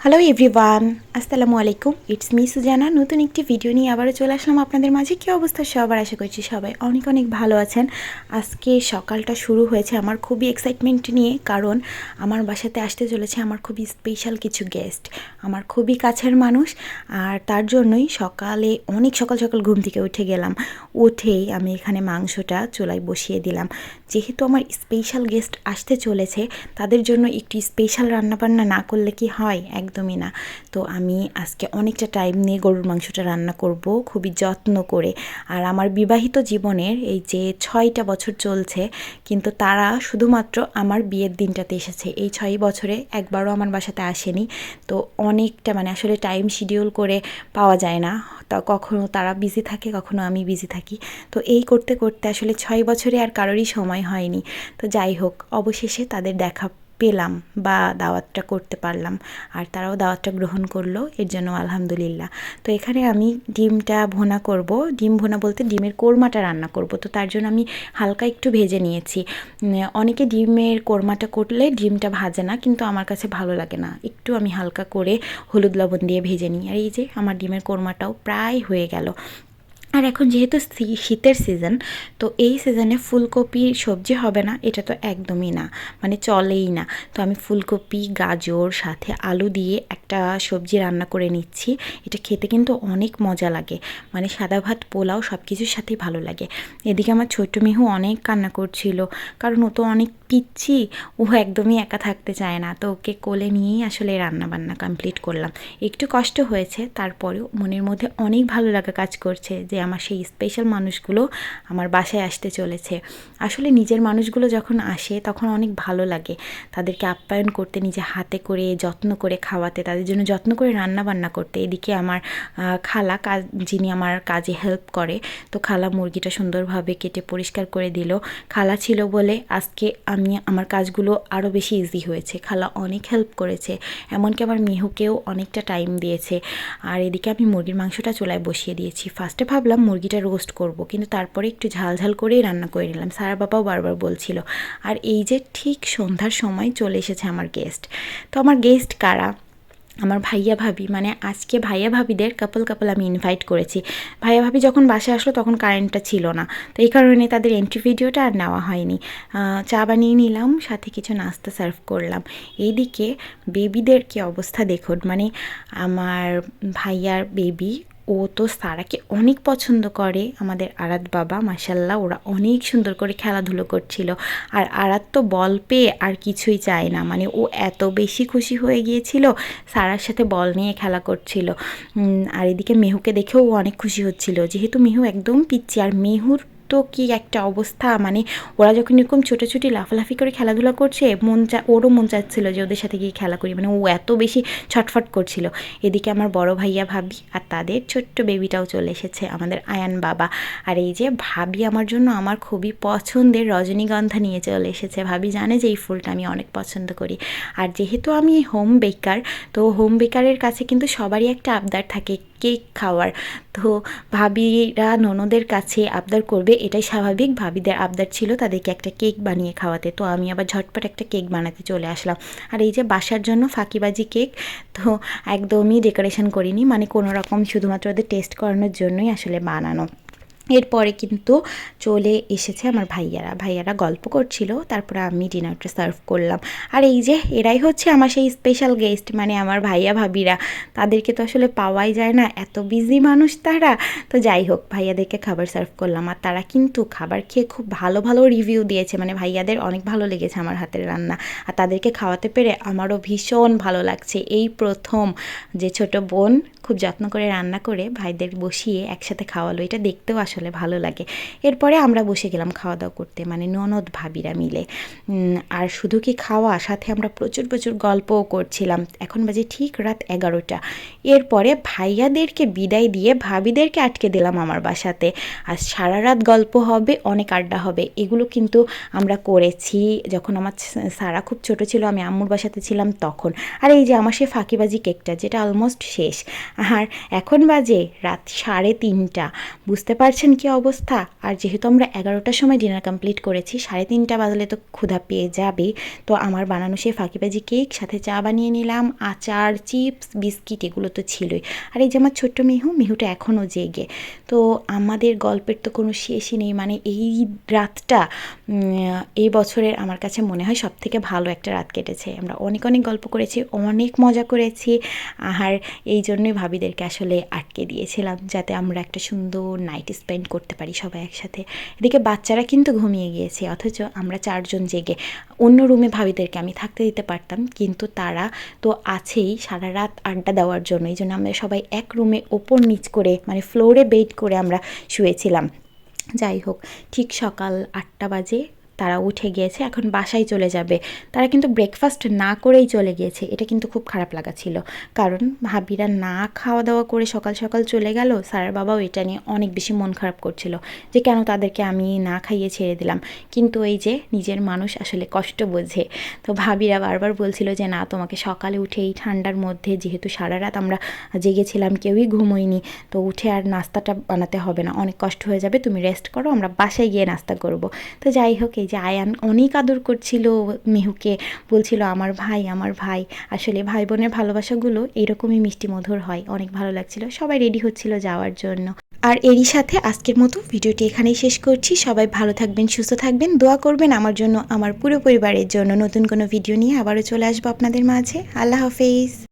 Hello everyone, আসসালামু আলাইকুম। It's me Suzana. নতুন একটি ভিডিও নিয়ে আবারও চলে আসলাম আপনাদের মাঝে। কী অবস্থা সবার? আশা করছি সবাই অনেক অনেক ভালো আছেন। আজকে সকালটা শুরু হয়েছে আমার খুবই এক্সাইটমেন্ট নিয়ে, কারণ আমার বাসাতে আসতে চলেছে আমার খুবই স্পেশাল কিছু গেস্ট, আমার খুবই কাছের মানুষ। আর তার জন্যই সকালে অনেক সকাল সকাল ঘুম থেকে উঠে গেলাম। উঠেই আমি এখানে মাংসটা চুলায় বসিয়ে দিলাম। যেহেতু আমার স্পেশাল গেস্ট আসতে চলেছে, তাদের জন্য একটি স্পেশাল রান্নাবান্না না করলে কি হয়? একদমই না। তো আমি আজকে অনেকটা টাইম নিয়ে গরুর মাংসটা রান্না করব, খুবই যত্ন করে। আর আমার বিবাহিত জীবনের এই যে 6টা বছর চলছে, কিন্তু তারা শুধুমাত্র আমার বিয়ের দিনটাতে এসেছে। এই 6 বছরে একবারও আমার বাসাতে আসেনি। তো অনেকটা আসলে টাইম শিডিউল করে পাওয়া যায় না। তা কখনো তারা বিজি থাকে, কখনো আমি বিজি থাকি। তো এই করতে করতে আসলে 6 বছরে আর কারোরই সময় হয়নি। তো যাই হোক, অবশেষে তাদের দেখা পেলাম বা দাওয়াতটা করতে পারলাম, আর তারাও দাওয়াতটা গ্রহণ করলো, এর জন্য আলহামদুলিল্লাহ। তো এখানে আমি ডিমটা ভুনা করব। ডিম ভুনা বলতে ডিমের কোরমাটা রান্না করব। তো তার জন্য আমি হালকা একটু ভেজে নিয়েছি। অনেকে ডিমের কোরমাটা করলে ডিমটা ভাজে না, কিন্তু আমার কাছে ভালো লাগে না। একটু আমি হালকা করে হলুদ লবণ দিয়ে ভেজে নিই। আর এই যে আমার ডিমের কোরমাটাও প্রায় হয়ে গেল। আর এখন যেহেতু শীতের সিজন, তো এই সিজনে ফুলকপির সবজি হবে না এটা তো একদমই না, চলেই না। তো আমি ফুলকপি, গাজর সাথে আলু দিয়ে একটা সবজি রান্না করে নিচ্ছি। এটা খেতে কিন্তু অনেক মজা লাগে, সাদা ভাত, পোলাও সব কিছুর সাথেই ভালো লাগে। এদিকে আমার ছোট্ট মিহু অনেক কান্না করছিল, কারণ ও তো অনেক পিচ্ছি, ও একদমই একা থাকতে চায় না। তো ওকে কোলে নিয়েই আসলে রান্না বান্না কমপ্লিট করলাম। একটু কষ্ট হয়েছে, তারপরেও মনের মধ্যে অনেক ভালো লাগা কাজ করছে যে আমার সেই স্পেশাল মানুষগুলো আমার বাসায় আসতে চলেছে। আসলে নিজের মানুষগুলো যখন আসে তখন অনেক ভালো লাগে তাদেরকে আপ্যায়ন করতে, নিজে হাতে করে যত্ন করে খাওয়াতে, তাদের জন্য যত্ন করে রান্না বান্না করতে। এদিকে আমার খালা যিনি আমার কাজে হেল্প করে, তো খালা মুরগিটা সুন্দরভাবে কেটে পরিষ্কার করে দিল। খালা ছিল বলে আজকে আমার কাজগুলো আরও বেশি ইজি হয়েছে। খালা অনেক হেল্প করেছে, এমনকি আমার মিহুকেও অনেকটা টাইম দিয়েছে। আর এদিকে আমি মুরগির মাংসটা চুলায় বসিয়ে দিয়েছি। ফার্স্টে ভাবলাম মুরগিটা রোস্ট করব, কিন্তু তারপরে একটু ঝাল ঝাল করেই রান্না করে নিলাম। সারা বাবাও বারবার বলছিল। আর এই যে ঠিক সন্ধ্যার সময় চলে এসেছে আমার গেস্ট। তো আমার গেস্ট কারা? আমার ভাইয়া ভাবি, আজকে ভাইয়া ভাবিদের কাপল আমি ইনভাইট করেছি। ভাইয়া ভাবি যখন বাসায় আসলো তখন কারেন্টটা ছিল না, তো এই কারণে তাদের এন্ট্রি ভিডিওটা আর নেওয়া হয়নি। চা বানিয়ে নিলাম, সাথে কিছু নাস্তা সার্ভ করলাম। এইদিকে বেবিদের কি অবস্থা দেখুন, আমার ভাইয়ার বেবি, ও তো সারাকে অনেক পছন্দ করে। আমাদের আরাত বাবা, মাশাল্লাহ, ওরা অনেক সুন্দর করে খেলাধুলো করছিল। আর আরাত তো বল পেয়ে আর কিছুই চায় না, ও এত বেশি খুশি হয়ে গিয়েছিল, সারার সাথে বল নিয়ে খেলা করছিল। আর এদিকে মেহুকে দেখেও ও অনেক খুশি হচ্ছিল, যেহেতু মেহু একদম পিচ্ছি। আর মেহুর তো কি একটা অবস্থা, ওরা যখন এরকম ছোটাছুটি লাফালাফি করে খেলাধুলা করছে, ওরও মন চাচ্ছিল যে ওদের সাথে গিয়ে খেলা করি, ও এত বেশি ছটফট করছিল। এদিকে আমার বড় ভাইয়া ভাবি আর তাদের ছোট্ট বেবিটাও চলে এসেছে, আমাদের আয়ান বাবা। আর এই যে ভাবি আমার জন্য আমার খুবই পছন্দের রজনীগন্ধা নিয়ে চলে এসেছে। ভাবি জানে যে এই ফুলটা আমি অনেক পছন্দ করি। আর যেহেতু আমি হোম বেকার, তো হোম বেকারের কাছে কিন্তু সবারই একটা আবদার থাকে কেক খাওয়ার। তো ভাবিরা ননদের কাছে আবদার করবে, এটাই স্বাভাবিক। ভাবিদের আবদার ছিল তাদেরকে একটা কেক বানিয়ে খাওয়াতে, তো আমি আবার ঝটপট একটা কেক বানাতে চলে আসলাম। আর এই যে বাসার জন্য ফাঁকিবাজি কেক, তো একদমই ডেকোরেশন করিনি, কোনো রকম শুধুমাত্র ওদের টেস্ট করানোর জন্যই আসলে বানানো। এরপরে কিন্তু চলে এসেছে আমার ভাইয়ারা গল্প করছিল, তারপরে আমি ডিনারটা সার্ভ করলাম। আর এই যে এরাই হচ্ছে আমার সেই স্পেশাল গেস্ট, আমার ভাইয়া ভাবিরা। তাদেরকে তো আসলে পাওয়াই যায় না, এত বিজি মানুষ তারা। তো যাই হোক, ভাইয়াদেরকে খাবার সার্ভ করলাম, আর তারা কিন্তু খাবার খেয়ে খুব ভালো ভালো রিভিউ দিয়েছে। ভাইয়াদের অনেক ভালো লেগেছে আমার হাতের রান্না, আর তাদেরকে খাওয়াতে পেরে আমারও ভীষণ ভালো লাগছে। এই প্রথম যে ছোট বোন খুব যত্ন করে রান্না করে ভাইদের বসিয়ে একসাথে খাওয়ালো, এটা দেখতেও আসলে ভালো লাগে। এরপরে আমরা বসে গেলাম খাওয়া দাওয়া করতে, ননদ ভাবিরা মিলে। আর শুধু কি খাওয়া, সাথে আমরা প্রচুর প্রচুর গল্পও করছিলাম। এখন বাজে ঠিক রাত 11টা। এরপরে ভাইয়াদেরকে বিদায় দিয়ে ভাবিদেরকে আটকে দিলাম আমার বাসাতে। আর সারা রাত গল্প হবে, অনেক আড্ডা হবে। এগুলো কিন্তু আমরা করেছি যখন আমার সারা খুব ছোট ছিল, আমি আম্মুর বাসাতে ছিলাম তখন। আর এই যে আমার সেই ফাঁকিবাজি কেকটা, যেটা অলমোস্ট শেষ। আর এখন বাজে রাত 3:30। বুঝতে পারছেন কি অবস্থা। আর যেহেতু আমরা 11টার সময় ডিনার কমপ্লিট করেছি, 3:30 বাজলে তো ক্ষুধা পেয়ে যাবে। তো আমার বানানো সেই ফাঁকিবাজি কেক, সাথে চা বানিয়ে নিলাম, আচার, চিপস, বিস্কিট এগুলো তো ছিলই। আর এই যে আমার ছোট্ট মিহুটা এখনও জেগে। তো আমাদের গল্পের তো কোনো শেষই নেই। মানে এই রাতটা এই বছরের আমার কাছে মনে হয় সবথেকে ভালো একটা রাত কেটেছে। আমরা অনেক গল্প করেছি, অনেক মজা করেছি। আর এই জন্যই ভাবিদেরকে আসলে আটকে দিয়েছিলাম, যাতে আমরা একটা সুন্দর নাইট স্পেন্ড করতে পারি সবাই একসাথে। এদিকে বাচ্চারা কিন্তু ঘুমিয়ে গিয়েছে, অথচ আমরা 4জন জেগে। অন্য রুমে ভাবিদেরকে আমি থাকতে দিতে পারতাম, কিন্তু তারা তো আছেই সারা রাত আড্ডা দেওয়ার জন্য। এই জন্য আমরা সবাই এক রুমে ওপর নিচ করে, মানে ফ্লোরে বেড করে আমরা শুয়েছিলাম। যাই হোক, ঠিক সকাল 8টা বাজে তারা উঠে গিয়েছে, এখন বাসায় চলে যাবে। তারা কিন্তু ব্রেকফাস্ট না করেই চলে গিয়েছে। এটা কিন্তু খুব খারাপ লাগা ছিল, কারণ ভাবিরা না খাওয়া দাওয়া করে সকাল সকাল চলে গেল। স্যারের বাবাও এটা নিয়ে অনেক বেশি মন খারাপ করছিল যে কেন তাদেরকে আমি না খাইয়ে ছেড়ে দিলাম। কিন্তু এই যে নিজের মানুষ আসলে কষ্ট বোঝে। তো ভাবিরা বারবার বলছিল যে না, তোমাকে সকালে উঠে এই ঠান্ডার মধ্যে, যেহেতু সারা রাত আমরা জেগেছিলাম, কেউই ঘুমোয়নি, তো উঠে আর নাস্তাটা বানাতে হবে না, অনেক কষ্ট হয়ে যাবে, তুমি রেস্ট করো, আমরা বাসায় গিয়ে নাস্তা করব। তো যাই হোক, এই যে আয়ান অনেক আদর করছিল মিহুকে, বলছিল আমার ভাই আমার ভাই। আসলে ভাই বোনের ভালোবাসাগুলো এরকমই মিষ্টি মধুর হয়। অনেক ভালো লাগছিল। সবাই রেডি হচ্ছিল যাওয়ার জন্য। আর এরই সাথে আজকের মতো ভিডিওটি এখানেই শেষ করছি। সবাই ভালো থাকবেন, সুস্থ থাকবেন, দোয়া করবেন আমার জন্য, আমার পুরো পরিবারের জন্য। নতুন কোনো ভিডিও নিয়ে আবারও চলে আসবো আপনাদের মাঝে। আল্লাহ হাফেজ।